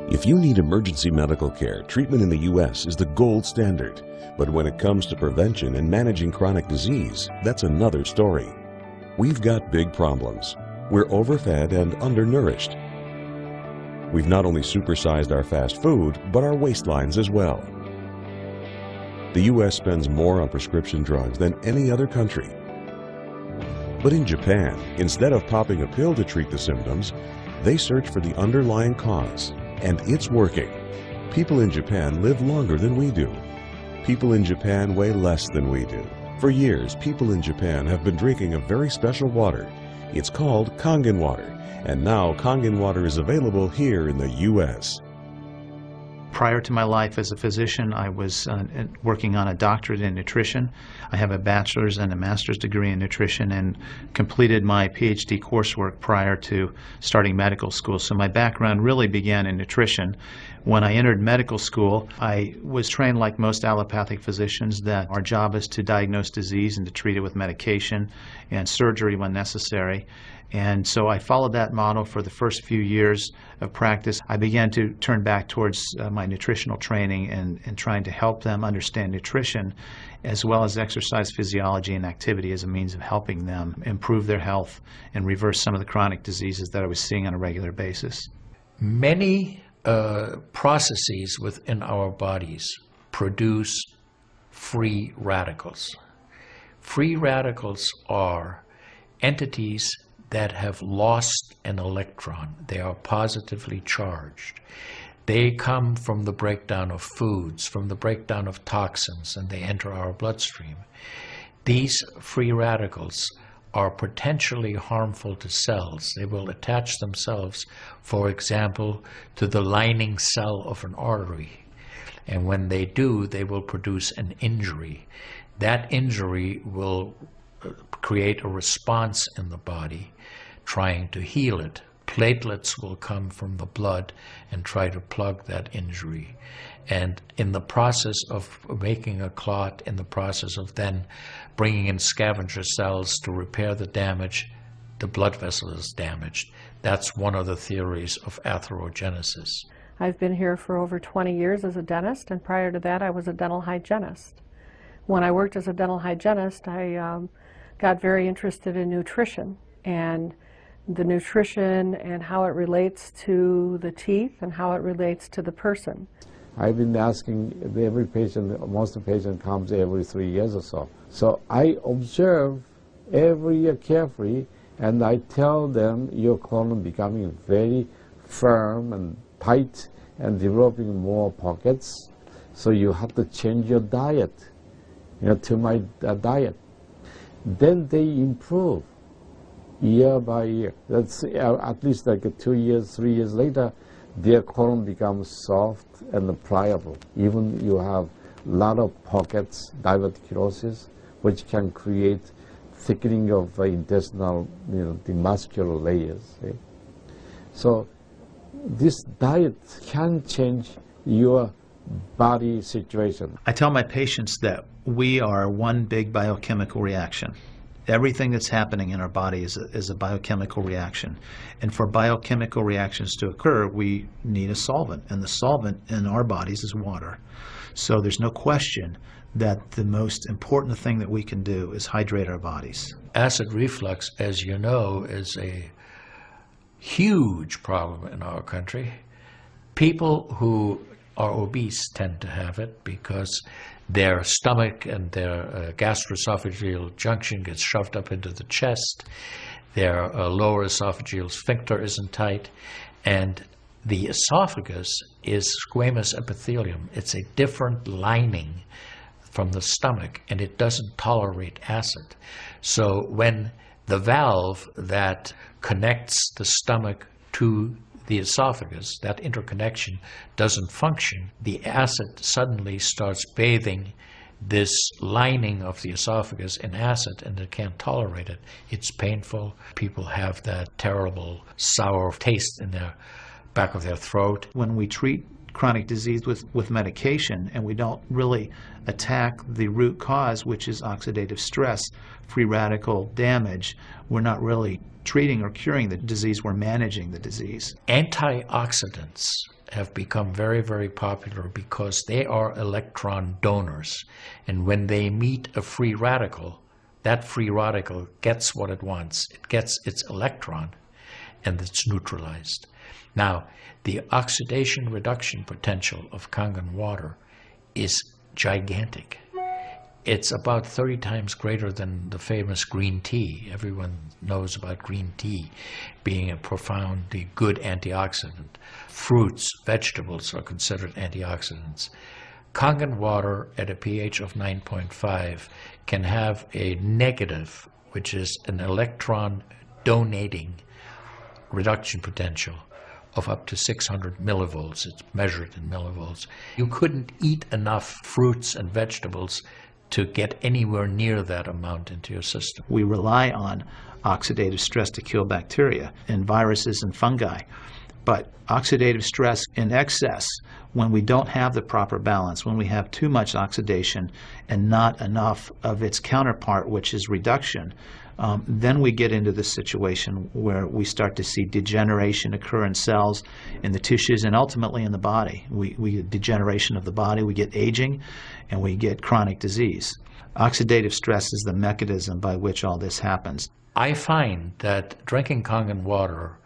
If you need emergency medical care, treatment in the U.S. is the gold standard. But when it comes to prevention and managing chronic disease, that's another story. We've got big problems. We're overfed and undernourished. We've not only supersized our fast food, but our waistlines as well. The U.S. spends more on prescription drugs than any other country. But in Japan, instead of popping a pill to treat the symptoms, they search for the underlying cause. And it's working. People in Japan live longer than we do. People in Japan weigh less than we do. For years, people in Japan have been drinking a very special water. It's called Kangen water, and now Kangen water is available here in the U.S. Prior to my life as a physician, I was working on a doctorate in nutrition. I have a bachelor's and a master's degree in nutrition and completed my PhD coursework prior to starting medical school. So my background really began in nutrition. When I entered medical school, I was trained like most allopathic physicians that our job is to diagnose disease and to treat it with medication and surgery when necessary. And so I followed that model for the first few years of practice. I began to turn back towards my nutritional training and trying to help them understand nutrition as well as exercise physiology and activity as a means of helping them improve their health and reverse some of the chronic diseases that I was seeing on a regular basis. Many processes within our bodies produce free radicals. Free radicals are entities that have lost an electron. They are positively charged. They come from the breakdown of foods, from the breakdown of toxins, and they enter our bloodstream. These free radicals are potentially harmful to cells. They will attach themselves, for example, to the lining cell of an artery. And when they do, they will produce an injury. That injury will create a response in the body trying to heal it. Platelets will come from the blood and try to plug that injury. And in the process of making a clot, in the process of then bringing in scavenger cells to repair the damage, the blood vessel is damaged. That's one of the theories of atherogenesis. I've been here for over 20 years as a dentist, and prior to that I was a dental hygienist. When I worked as a dental hygienist, I got very interested in nutrition and the nutrition and how it relates to the teeth and how it relates to the person. I've been asking every patient, most of the patient comes every 3 years or so. So I observe every year carefully, and I tell them your colon becoming very firm and tight and developing more pockets. So you have to change your diet, to my diet. Then they improve year by year. That's at least like 2 years, 3 years later, their colon becomes soft and pliable. Even you have a lot of pockets, diverticulosis, which can create thickening of intestinal, the muscular layers. See? So this diet can change your body situation. I tell my patients that we are one big biochemical reaction. Everything that's happening in our body is a biochemical reaction. And for biochemical reactions to occur, we need a solvent. And the solvent in our bodies is water. So there's no question that the most important thing that we can do is hydrate our bodies. Acid reflux, as you know, is a huge problem in our country. People who are obese tend to have it because their stomach and their gastroesophageal junction gets shoved up into the chest. Their lower esophageal sphincter isn't tight. And the esophagus is squamous epithelium. It's a different lining from the stomach, and it doesn't tolerate acid. So when the valve that connects the stomach to the esophagus, that interconnection doesn't function, the acid suddenly starts bathing this lining of the esophagus in acid, and it can't tolerate it. It's painful. People have that terrible sour taste in their back of their throat. When we treat chronic disease with medication, and we don't really attack the root cause, which is oxidative stress, free radical damage, we're not really treating or curing the disease, we're managing the disease. Antioxidants have become very, very popular because they are electron donors. And when they meet a free radical, that free radical gets what it wants. It gets its electron, and it's neutralized. Now, the oxidation reduction potential of Kangen water is gigantic. It's about 30 times greater than the famous green tea. Everyone knows about green tea being a profoundly good antioxidant. Fruits, vegetables are considered antioxidants. Kangen water at a pH of 9.5 can have a negative, which is an electron donating reduction potential of up to 600 millivolts. It's measured in millivolts. You couldn't eat enough fruits and vegetables to get anywhere near that amount into your system. We rely on oxidative stress to kill bacteria and viruses and fungi. But oxidative stress in excess, when we don't have the proper balance, when we have too much oxidation and not enough of its counterpart, which is reduction, then we get into the situation where we start to see degeneration occur in cells, in the tissues, and ultimately in the body. We get degeneration of the body, we get aging, and we get chronic disease. Oxidative stress is the mechanism by which all this happens. I find that drinking Kangen water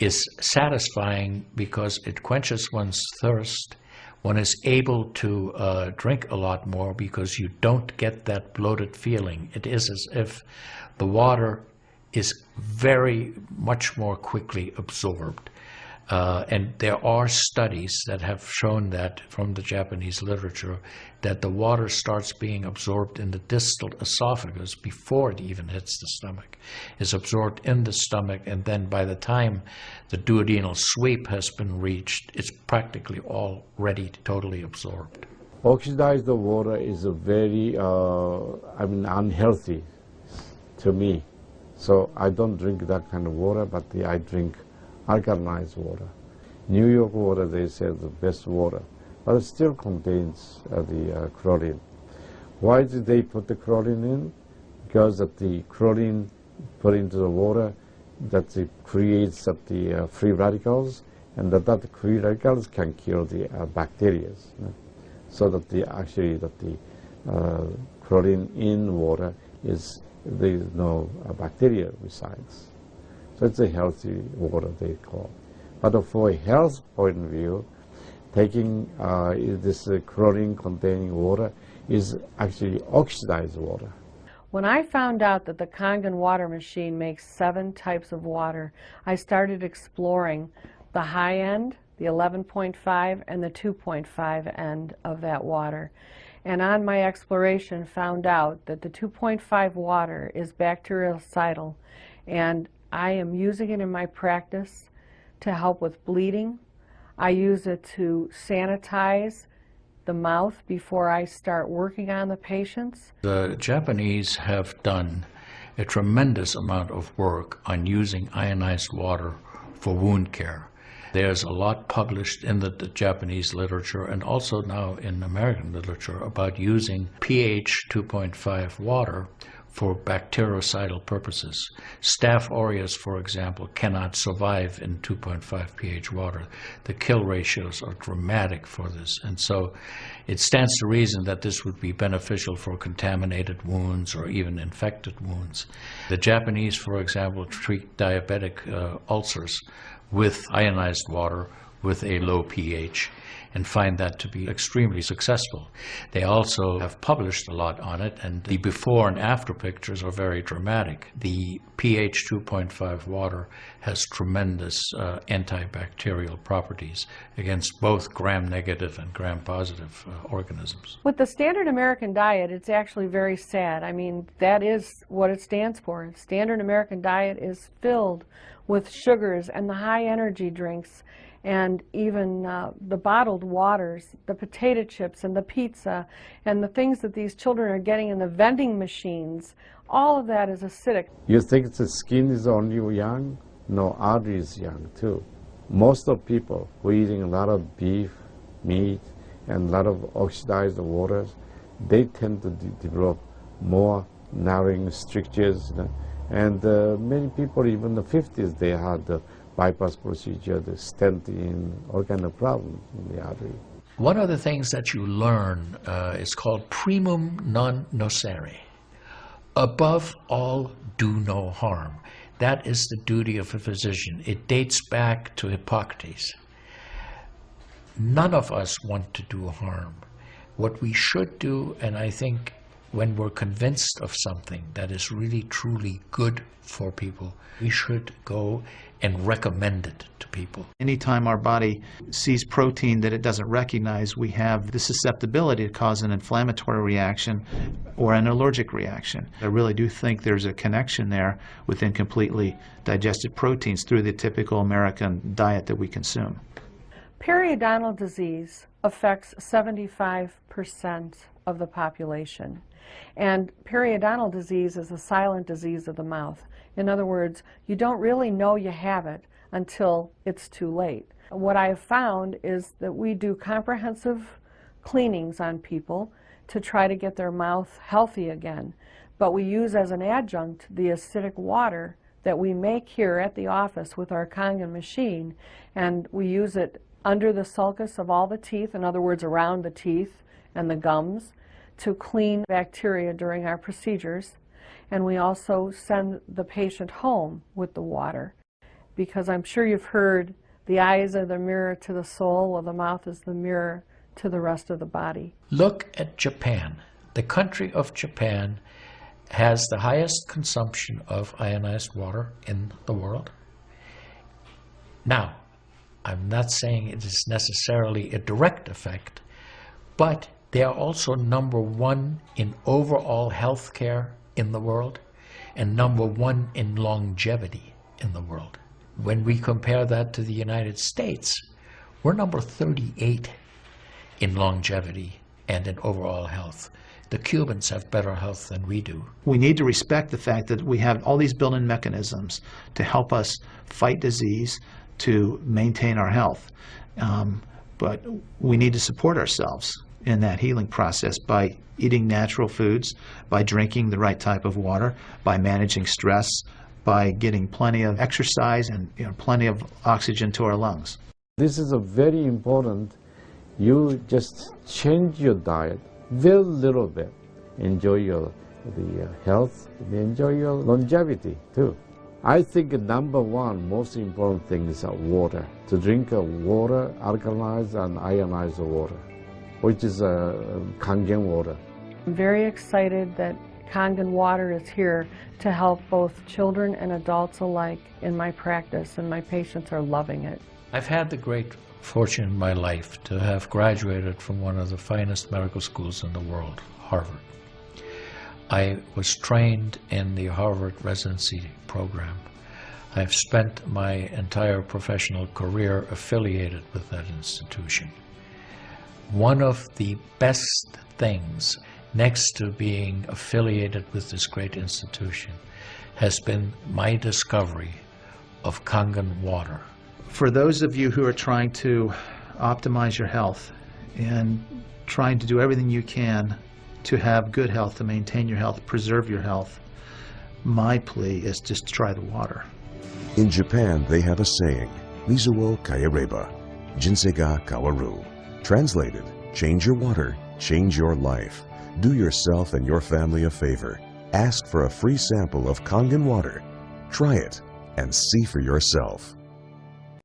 is satisfying because it quenches one's thirst. One is able to drink a lot more because you don't get that bloated feeling. It is as if the water is very much more quickly absorbed. And there are studies that have shown that from the Japanese literature that the water starts being absorbed in the distal esophagus before it even hits the stomach. It's absorbed in the stomach, and then by the time the duodenal sweep has been reached, it's practically already totally absorbed. Oxidized water is a very, unhealthy to me. So I don't drink that kind of water, but I drink alkalinized water. New York water, they say, is the best water, but it still contains the chlorine. Why did they put the chlorine in? Because of the chlorine put into the water, that it creates the free radicals, and that free radicals can kill the bacteria. So that the chlorine in water is, there is no bacteria resides. So it's a healthy water, they call. But for a health point of view, taking this chlorine-containing water is actually oxidized water. When I found out that the Kangen water machine makes 7 types of water, I started exploring the high end, the 11.5, and the 2.5 end of that water. And on my exploration, found out that the 2.5 water is bactericidal, and I am using it in my practice to help with bleeding. I use it to sanitize the mouth before I start working on the patients. The Japanese have done a tremendous amount of work on using ionized water for wound care. There's a lot published in the Japanese literature and also now in American literature about using pH 2.5 water for bactericidal purposes. Staph aureus, for example, cannot survive in 2.5 pH water. The kill ratios are dramatic for this, and so it stands to reason that this would be beneficial for contaminated wounds or even infected wounds. The Japanese, for example, treat diabetic ulcers with ionized water with a low pH and find that to be extremely successful. They also have published a lot on it, and the before and after pictures are very dramatic. The pH 2.5 water has tremendous antibacterial properties against both gram-negative and gram-positive organisms. With the standard American diet, it's actually very sad. I mean, that is what it stands for. Standard American diet is filled with sugars and the high energy drinks, and even the bottled waters, the potato chips and the pizza, and the things that these children are getting in the vending machines. All of that is acidic. You think the skin is only young? No, artery is young too. Most of people who are eating a lot of beef, meat, and a lot of oxidized waters, they tend to develop more narrowing strictures. And many people, even in the 50s, they had the bypass procedure, the stent in, all kind of problems in the artery. One of the things that you learn is called primum non nocere. Above all, do no harm. That is the duty of a physician. It dates back to Hippocrates. None of us want to do harm. What we should do, and I think when we're convinced of something that is really truly good for people, we should go and recommend it to people. Anytime our body sees protein that it doesn't recognize, we have the susceptibility to cause an inflammatory reaction or an allergic reaction. I really do think there's a connection there with incompletely digested proteins through the typical American diet that we consume. Periodontal disease affects 75% of the population. And periodontal disease is a silent disease of the mouth. In other words, you don't really know you have it until it's too late. What I have found is that we do comprehensive cleanings on people to try to get their mouth healthy again. But we use as an adjunct the acidic water that we make here at the office with our KANGEN machine, and we use it under the sulcus of all the teeth, in other words, around the teeth and the gums, to clean bacteria during our procedures. And we also send the patient home with the water, because I'm sure you've heard the eyes are the mirror to the soul, while the mouth is the mirror to the rest of the body. Look at Japan. The country of Japan has the highest consumption of ionized water in the world. Now, I'm not saying it is necessarily a direct effect, but they are also #1 in overall health care in the world and #1 in longevity in the world. When we compare that to the United States, we're number 38 in longevity and in overall health. The Cubans have better health than we do. We need to respect the fact that we have all these built-in mechanisms to help us fight disease, to maintain our health. But we need to support ourselves in that healing process by eating natural foods, by drinking the right type of water, by managing stress, by getting plenty of exercise and plenty of oxygen to our lungs. This is a very important. You just change your diet very little bit. Enjoy the health, enjoy your longevity too. I think #1 most important thing is water. To drink water, alkalized and ionized water, which is KANGEN water. I'm very excited that KANGEN water is here to help both children and adults alike in my practice, and my patients are loving it. I've had the great fortune in my life to have graduated from one of the finest medical schools in the world, Harvard. I was trained in the Harvard residency program. I've spent my entire professional career affiliated with that institution. One of the best things, next to being affiliated with this great institution, has been my discovery of KANGEN water. For those of you who are trying to optimize your health and trying to do everything you can to have good health, to maintain your health, preserve your health, my plea is just try the water. In Japan, they have a saying, Mizu wo kaereba, jinsei ga kawaru. Translated, change your water, change your life. Do yourself and your family a favor. Ask for a free sample of KANGEN water. Try it and see for yourself.